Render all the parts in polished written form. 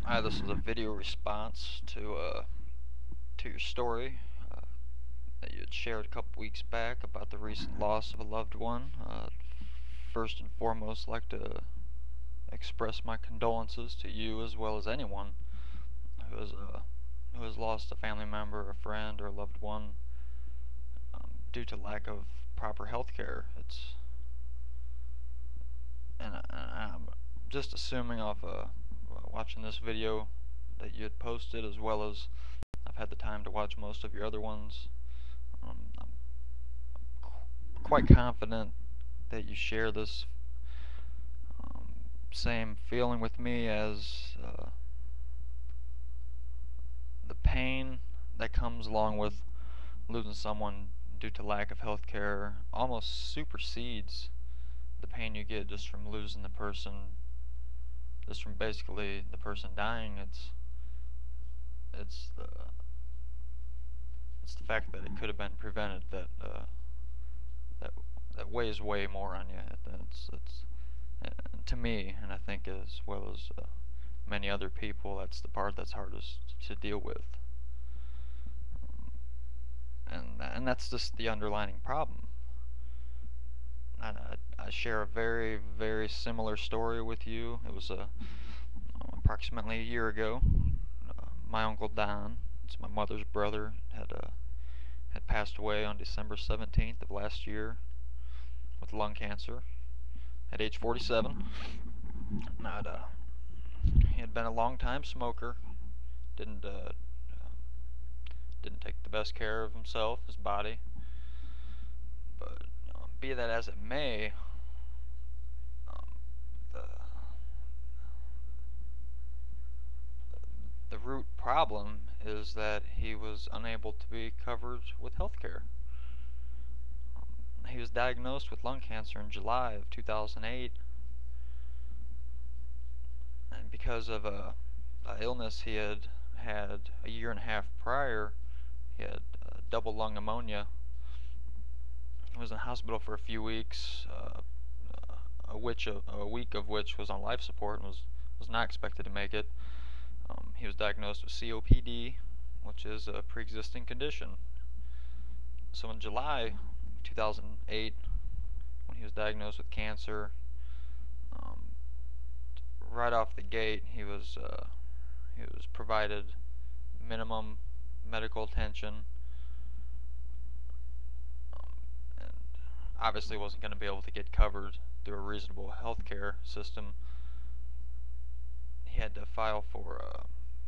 Hi, this is a video response to your story that you had shared a couple weeks back about the recent loss of a loved one. First and foremost, I'd like to express my condolences to you as well as anyone who has uh, who has lost a family member, a friend, or a loved one due to lack of proper health care. I'm just assuming off watching this video that you had posted, as well as I've had the time to watch most of your other ones. I'm quite confident that you share this um, same feeling with me as the pain that comes along with losing someone due to lack of health care almost supersedes the pain you get just from losing the person, just from basically the person dying. It's the it's the fact that it could have been prevented that that weighs way more on you. It's to me, and I think as well as many other people, that's the part that's hardest to deal with. And that's just the underlining problem. I share a very similar story with you. It was approximately a year ago. My uncle Don, it's my mother's brother, had passed away on December 17th of last year with lung cancer at age 47. Not He had been a long time smoker. Didn't didn't take the best care of himself, his body. But be that as it may, um, the the root problem is that he was unable to be covered with health care. He was diagnosed with lung cancer in July of 2008, and because of a illness he had had a year and a half prior, he had double lung pneumonia. He was in hospital for a few weeks, a week of which was on life support and was not expected to make it. He was diagnosed with COPD, which is a pre-existing condition. So in July 2008, when he was diagnosed with cancer, um, right off the gate, he was provided minimum medical attention, and obviously wasn't going to be able to get covered through a reasonable healthcare system. He had to file for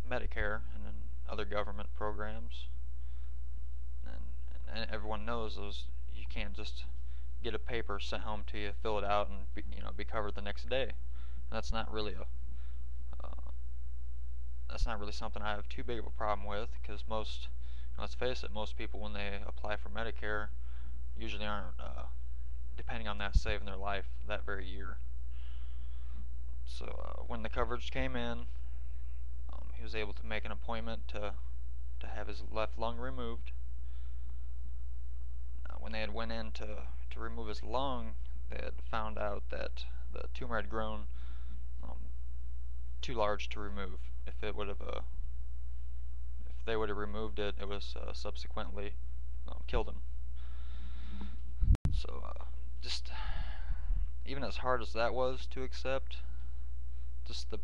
Medicare and other government programs, and everyone knows those. You can't just get a paper sent home to you, fill it out, and be covered the next day. And that's not really something I have too big of a problem with, because let's face it, most people when they apply for Medicare usually aren't depending on that saving their life that very year. So when the coverage came in, he was able to make an appointment to have his left lung removed. When they had went in to remove his lung, they had found out that the tumor had grown um, too large to remove. If they would have removed it, it was subsequently killed him. So just even as hard as that was to accept, just the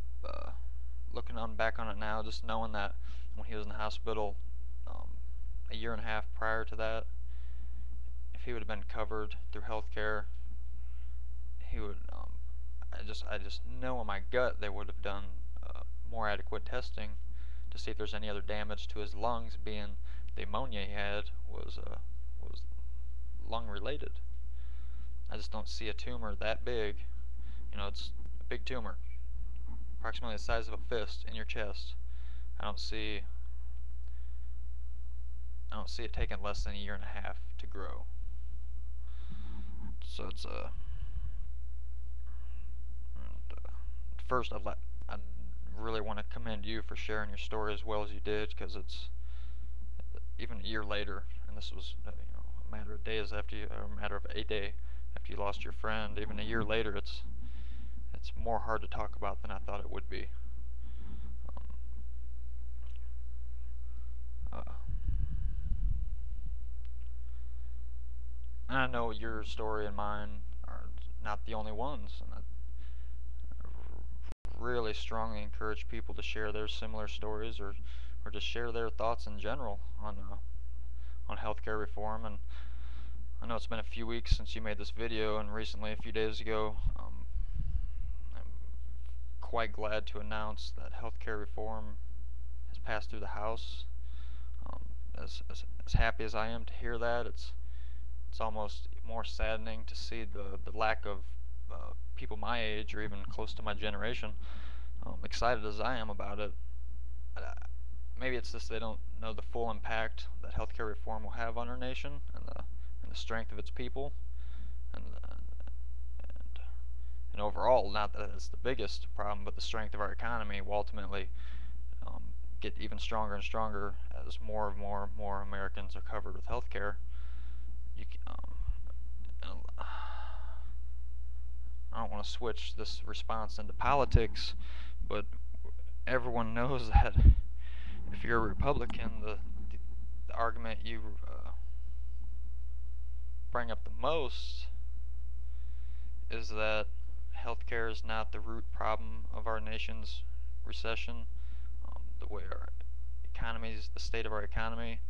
looking on back on it now, just knowing that when he was in the hospital a year and a half prior to that, if he would have been covered through healthcare, he would. I just know in my gut they would have done more adequate testing to see if there's any other damage to his lungs, being the ammonia he had was lung related. I just don't see a tumor that big. It's a big tumor, approximately the size of a fist in your chest. I don't see I don't see it taking less than a year and a half to grow. So it's first I really want to commend you for sharing your story as well as you did, because it's even a year later, and this was a matter of days after you, or a matter of a day after you lost your friend. Even a year later, it's more hard to talk about than I thought it would be. know your story and mine are not the only ones, and I really strongly encourage people to share their similar stories, or just share their thoughts in general on healthcare reform. And I know it's been a few weeks since you made this video, and recently, a few days ago, I'm quite glad to announce that healthcare reform has passed through the House. As happy as I am to hear that, it's almost more saddening to see the lack of people my age or even close to my generation excited as I am about it. Maybe it's just they don't know the full impact that healthcare reform will have on our nation and the strength of its people, and and overall, not that it's the biggest problem, but the strength of our economy will ultimately get even stronger and stronger as more and more Americans are covered with healthcare. I don't want to switch this response into politics, but everyone knows that if you're a Republican, the argument you bring up the most is that healthcare is not the root problem of our nation's recession. The way our economy is, the state of our economy.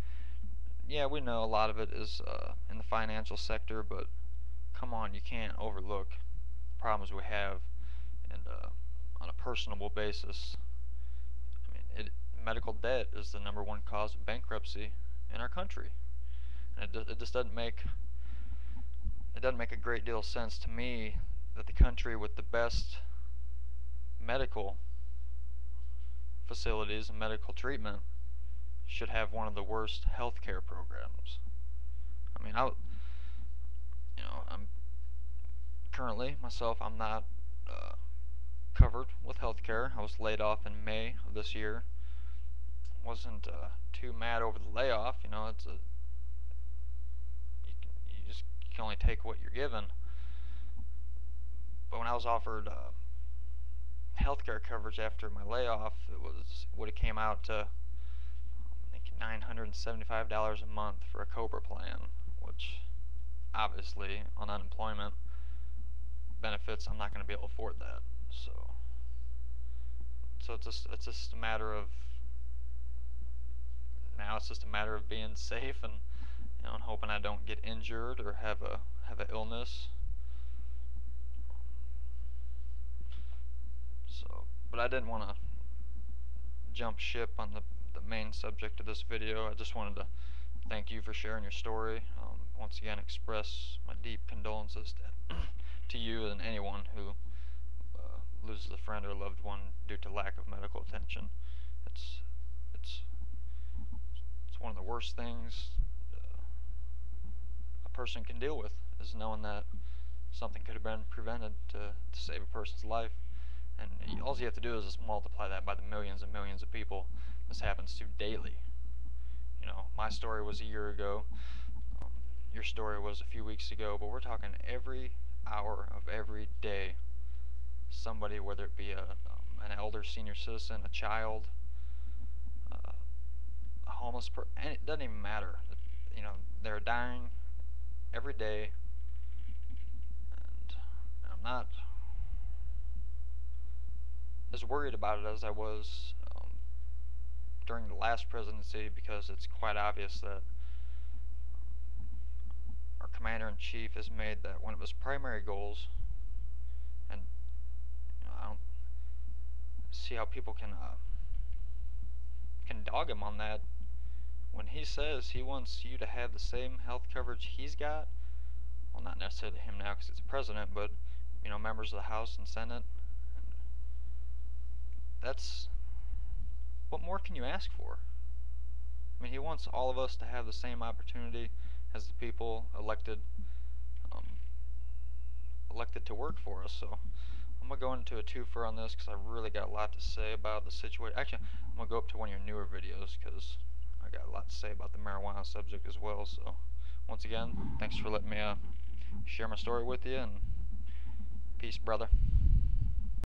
Yeah, we know a lot of it is in the financial sector, but come on, you can't overlook the problems we have, and on a personable basis. I mean, medical debt is the #1 cause of bankruptcy in our country, and it just doesn't make a great deal of sense to me that the country with the best medical facilities and medical treatment should have one of the worst healthcare programs. I mean, I'm currently myself, I'm not covered with healthcare. I was laid off in May of this year. Wasn't too mad over the layoff. You know, you can only take what you're given. But when I was offered healthcare coverage after my layoff, would have came out to I think $975 a month for a COBRA plan, which obviously on unemployment benefits I'm not going to be able to afford that. So it's just a matter of now it's just a matter of being safe and and hoping I don't get injured or have an illness. So, but I didn't want to jump ship on the main subject of this video. I just wanted to thank you for sharing your story. Once again, express my deep condolences to you and anyone who loses a friend or loved one due to lack of medical attention. It's one of the worst things a person can deal with, is knowing that something could have been prevented to save a person's life. And all you have to do is just multiply that by the millions and millions of people this happens to daily. You know, my story was a year ago. Your story was a few weeks ago, but we're talking every hour of every day. Somebody, whether it be an elder senior citizen, a child, a homeless person, and it doesn't even matter. You know, they're dying every day, and I'm not as worried about it as I was during the last presidency, because it's quite obvious that our commander-in-chief has made that one of his primary goals, and I don't see how people can dog him on that when he says he wants you to have the same health coverage he's got. Well, not necessarily him now because he's a president, but members of the House and Senate. And that's, what more can you ask for? I mean, he wants all of us to have the same opportunity as the people elected to work for us. So I'm going to go into a twofer on this because I really got a lot to say about the situation. Actually, I'm going to go up to one of your newer videos because I got a lot to say about the marijuana subject as well. So once again, thanks for letting me share my story with you, and peace, brother.